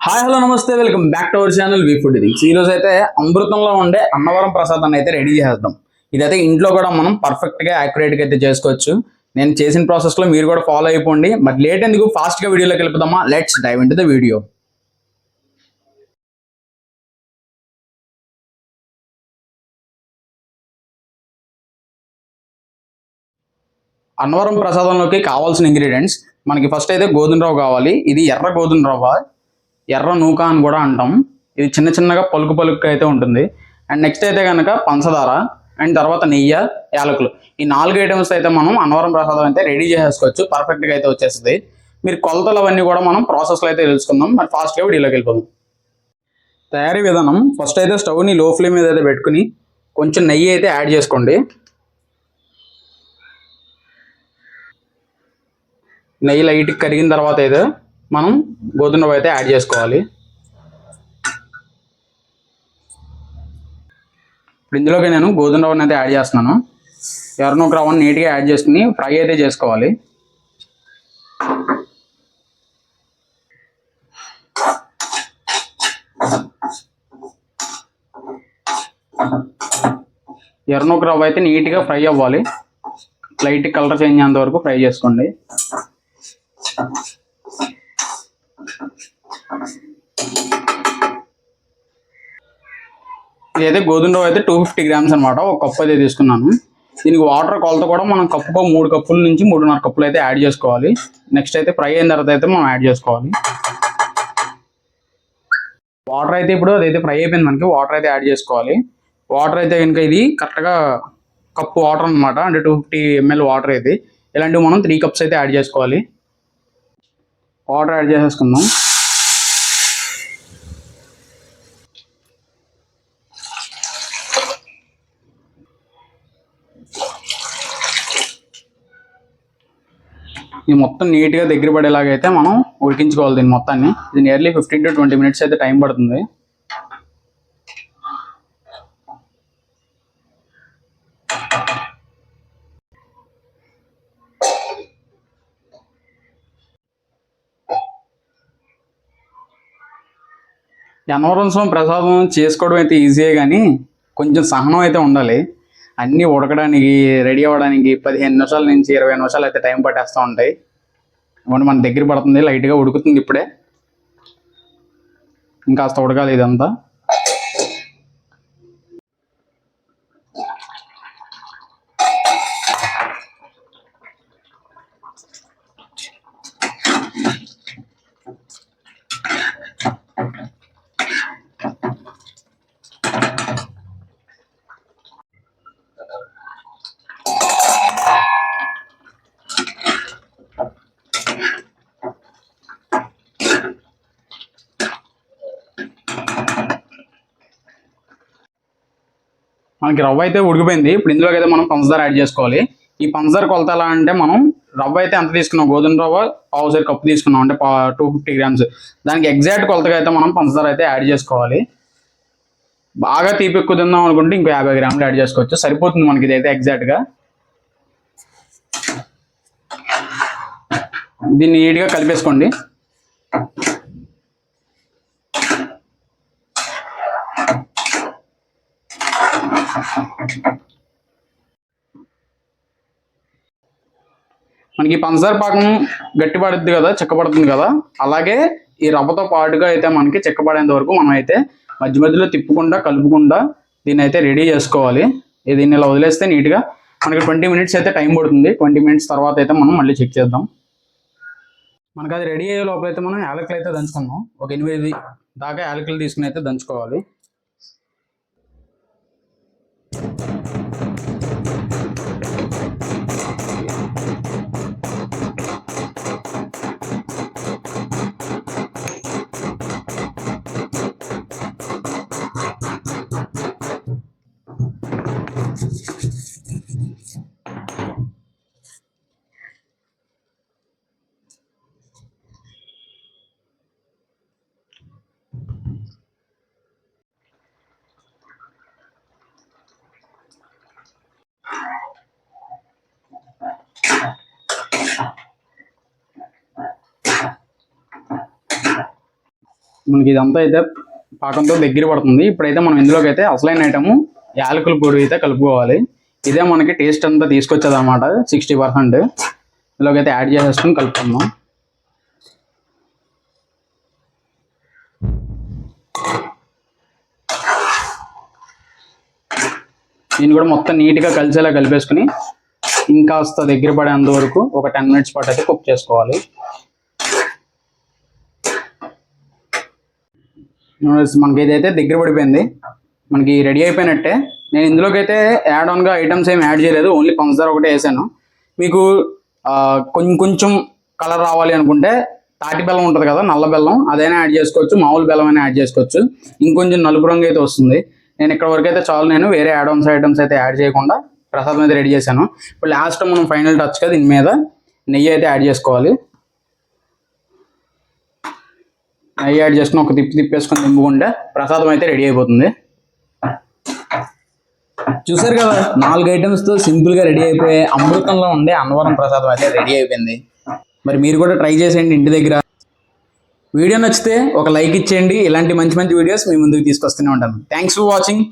Hi hello నమస్తే welcome back to our channel we food things. ఈ రోజు అయితే అమృతంలో ఉండే అన్నవరం ప్రసాదాన్ని అయితే రెడీ చేద్దాం. ఇదైతే ఇంట్లో కూడా మనం పర్ఫెక్ట్గా యాక్యురేట్గా అయితే చేసుకోవచ్చు. నేను చేసిన ప్రాసెస్లో మీరు కూడా ఫాలో అయిపోండి. బట్ లేట్ ఎందుకు, ఫాస్ట్గా వీడియోలోకి వెళ్ళిపోదామా? Let's dive into the video. Annavaram ప్రసాదంలోకి కావాల్సిన ఇంగ్రీడియంట్స్ మనకి ఫస్ట్ అయితే గోధుమ రవ్వ కావాలి. ఇది ఎర్ర గోధుమ రవ్వ, ఎర్ర నూక అని కూడా అంటాం. ఇది చిన్న చిన్నగా పలుకు పలుకు అయితే ఉంటుంది. అండ్ నెక్స్ట్ అయితే కనుక పంచదార, అండ్ తర్వాత నెయ్యి, యాలకులు. ఈ 4 ఐటమ్స్ అయితే మనం అన్నవరం ప్రసాదం అయితే రెడీ చేసేసుకోవచ్చు. పర్ఫెక్ట్గా అయితే వచ్చేస్తుంది. మీరు కొలతలు అవన్నీ కూడా మనం ప్రాసెస్లో అయితే తెలుసుకుందాం. మరి ఫాస్ట్గా వీడియోలోకి వెళ్ళిపోదాం. తయారీ విధానం: ఫస్ట్ అయితే స్టవ్ని లో ఫ్లేమ్ మీద అయితే పెట్టుకుని కొంచెం నెయ్యి అయితే యాడ్ చేసుకోండి. నెయ్యి లైట్గా కరిగిన తర్వాత అయితే మనం గోధుమ రవ్వ అయితే యాడ్ చేసుకోవాలి. ఇప్పుడు ఇందులోకి నేను గోధుమ రవ్వని అయితే యాడ్ చేస్తున్నాను. ఎర్రనూక రవ్వని నీట్గా యాడ్ చేసుకుని ఫ్రై అయితే చేసుకోవాలి. ఎర్రనూక రవ్వ అయితే నీట్గా ఫ్రై అవ్వాలి. లైట్ కలర్ చేంజ్ అయ్యేంత వరకు ఫ్రై చేసుకోండి. ఇదైతే గోధుమ రవ్వ అయితే 250 గ్రామ్స్ అనమాట. ఒక కప్పు అయితే తీసుకున్నాను. దీనికి వాటర్ కొలత కూడా మనం కప్పుకో 3 కప్పుల నుంచి 3.5 కప్పులు అయితే యాడ్ చేసుకోవాలి. నెక్స్ట్ అయితే ఫ్రై అయిన తర్వాత అయితే మనం యాడ్ చేసుకోవాలి. వాటర్ అయితే ఇప్పుడు అదైతే ఫ్రై అయిపోయింది. మనకి వాటర్ అయితే యాడ్ చేసుకోవాలి. వాటర్ అయితే కనుక ఇది కరెక్ట్గా కప్పు వాటర్ అనమాట. అంటే 250 ml వాటర్ అయితే ఇలాంటివి మనం 3 కప్స్ అయితే యాడ్ చేసుకోవాలి. వాటర్ యాడ్ చేసేసుకుందాం. ఇది మొత్తం నీట్గా దగ్గర పడేలాగైతే మనం ఉడికించుకోవాలి దీన్ని మొత్తాన్ని. ఇది నియర్లీ 15 to 20 మినిట్స్ అయితే టైం పడుతుంది. అన్నవరం స్వామి ప్రసాదం చేసుకోవడం అయితే ఈజీయే, కానీ కొంచెం సహనం అయితే ఉండాలి. అన్నీ ఉడకడానికి, రెడీ అవ్వడానికి 15 నిమిషాల నుంచి 20 నిమిషాలు అయితే టైం పట్టేస్తూ ఉంటాయి. ఇవ్వండి, మన దగ్గర పడుతుంది, లైట్గా ఉడుకుతుంది ఇప్పుడే. ఇంకాస్త ఉడకాలి ఇదంతా. మనకి రవ్వ అయితే ఉడికిపోయింది. ఇప్పుడు ఇందులోకి అయితే మనం పంచదార యాడ్ చేసుకోవాలి. ఈ పంచదార కొలత ఎలా అంటే, మనం రవ్వ అయితే ఎంత తీసుకున్నాం, గోధుమ రవ్వ పావుసేరు కప్పు తీసుకున్నాం, అంటే 250 గ్రామ్స్. దానికి ఎగ్జాక్ట్ కొలతగా అయితే మనం పంచదార అయితే యాడ్ చేసుకోవాలి. బాగా తీపి ఎక్కువ తిందాం అనుకుంటే ఇంకో 50 గ్రాములు యాడ్ చేసుకోవచ్చు, సరిపోతుంది మనకి ఇదైతే ఎగ్జాక్ట్గా. దీన్ని నీట్గా కలిపేసుకోండి. మనకి పంచదార పాకం గట్టిపడుద్ది కదా, చిక్కబడుతుంది కదా, అలాగే ఈ రవ్వతో పాటుగా అయితే మనకి చిక్కబడేంత వరకు మనం అయితే మధ్య మధ్యలో తిప్పుకుండా కలుపుకుండా దీన్ని అయితే రెడీ చేసుకోవాలి. దీన్ని ఇలా వదిలేస్తే నీట్గా మనకి 20 మినిట్స్ అయితే టైం పడుతుంది. 20 మినిట్స్ తర్వాత అయితే మనం మళ్ళీ చెక్ చేద్దాం. మనకు అది రెడీ అయ్యే లోపల అయితే మనం యాలకులు అయితే దంచుకుందాం. ఒక 8 దాకా యాలకులు తీసుకుని అయితే దంచుకోవాలి. మనకి ఇదంతా అయితే పాకంతో దగ్గర పడుతుంది. ఇప్పుడైతే మనం ఇందులోకి అయితే అసలైన ఐటము యాలకుల పొడి అయితే కలుపుకోవాలి. ఇదే మనకి టేస్ట్ అంతా తీసుకొచ్చేది అనమాట. 60% ఇందులోకి అయితే యాడ్ చేసేసుకుని కలుపుకుందాం. దీన్ని కూడా మొత్తం నీట్గా కలిసేలా కలిపేసుకుని ఇంకాస్త దగ్గర పడేంత వరకు ఒక 10 minutes పాటు అయితే కుక్ చేసుకోవాలి. మనకి ఇదైతే దగ్గర పడిపోయింది, మనకి రెడీ అయిపోయినట్టే. నేను ఇందులోకి అయితే యాడ్ ఆన్గా ఐటమ్స్ ఏమి యాడ్ చేయలేదు, ఓన్లీ పంచదార ఒకటే వేసాను. మీకు కొంచెం కలర్ రావాలి అనుకుంటే తాటి బెల్లం ఉంటుంది కదా, నల్ల బెల్లం, అదైనా యాడ్ చేసుకోవచ్చు, మామూలు బెల్లం అయినా యాడ్ చేసుకోవచ్చు. ఇంకొంచెం నలుపు రంగు అయితే వస్తుంది. నేను ఇక్కడ వరకు అయితే చాలు, నేను వేరే యాడ్ ఆన్స్ ఐటమ్స్ అయితే యాడ్ చేయకుండా ప్రసాదం అయితే రెడీ చేశాను. ఇప్పుడు లాస్ట్ మనం ఫైనల్ టచ్గా దీని మీద నెయ్యి అయితే యాడ్ చేసుకోవాలి. నెయ్యి యాడ్ చేసుకుని ఒక తిప్పేసుకొని దింపుకుంటే ప్రసాదం అయితే రెడీ అయిపోతుంది. చూసారు కదా, 4 ఐటమ్స్తో సింపుల్గా రెడీ అయిపోయి అమృతంలో ఉండే అన్నవరం ప్రసాదం అయితే రెడీ అయిపోయింది. మరి మీరు కూడా ట్రై చేసేయండి ఇంటి దగ్గర. వీడియో నచ్చితే ఒక లైక్ ఇచ్చేయండి. ఇలాంటి మంచి మంచి వీడియోస్ మీ ముందుకు తీసుకొస్తూనే ఉంటాను. Thanks for watching.